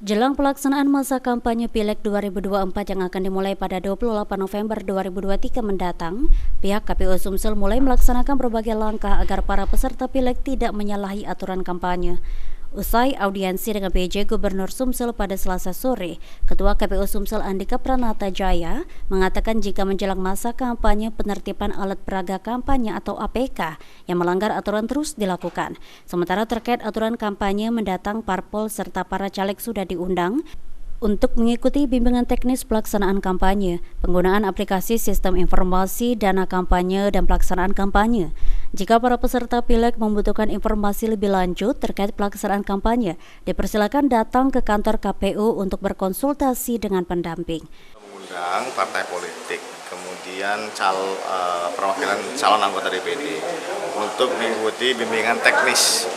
Jelang pelaksanaan masa kampanye Pileg 2024 yang akan dimulai pada 28 November 2023 mendatang, pihak KPU Sumsel mulai melaksanakan berbagai langkah agar para peserta Pileg tidak menyalahi aturan kampanye. Usai audiensi dengan PJ Gubernur Sumsel pada Selasa sore, Ketua KPU Sumsel Andika Pranata Jaya mengatakan jika menjelang masa kampanye penertiban alat peraga kampanye atau APK yang melanggar aturan terus dilakukan. Sementara terkait aturan kampanye mendatang parpol serta para caleg sudah diundang untuk mengikuti bimbingan teknis pelaksanaan kampanye, penggunaan aplikasi sistem informasi dana kampanye dan pelaksanaan kampanye. Jika para peserta Pileg membutuhkan informasi lebih lanjut terkait pelaksanaan kampanye, dipersilakan datang ke kantor KPU untuk berkonsultasi dengan pendamping. Mengundang partai politik, kemudian perwakilan calon anggota DPD untuk mengikuti bimbingan teknis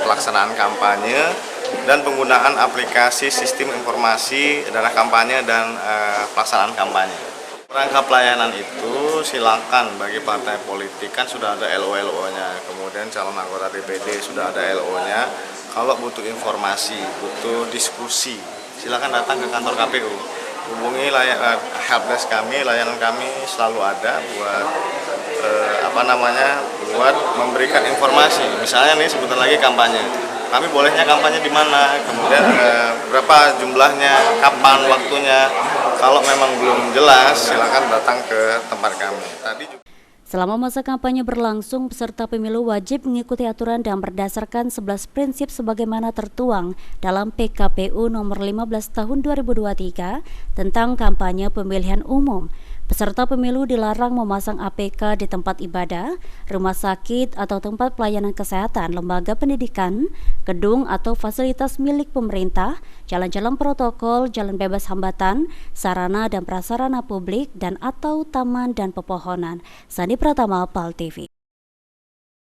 pelaksanaan kampanye dan penggunaan aplikasi sistem informasi dana kampanye dan pelaksanaan kampanye. Rangka pelayanan itu silakan bagi partai politik, kan sudah ada LO-nya, kemudian calon anggota DPD sudah ada LO-nya. Kalau butuh informasi, butuh diskusi, silakan datang ke kantor KPU. Hubungi helpdesk kami, layanan kami selalu ada buat buat memberikan informasi. Misalnya nih sebentar lagi kampanye. Kami bolehnya kampanye di mana, kemudian berapa jumlahnya, kapan waktunya. Kalau memang belum jelas, silakan datang ke tempat kami. Selama masa kampanye berlangsung, peserta pemilu wajib mengikuti aturan dan berdasarkan 11 prinsip sebagaimana tertuang dalam PKPU nomor 15 tahun 2023 tentang kampanye pemilihan umum. Peserta pemilu dilarang memasang APK di tempat ibadah, rumah sakit atau tempat pelayanan kesehatan, lembaga pendidikan, gedung atau fasilitas milik pemerintah, jalan-jalan protokol, jalan bebas hambatan, sarana dan prasarana publik, dan atau taman dan pepohonan. Sandi Pratama, PAL TV.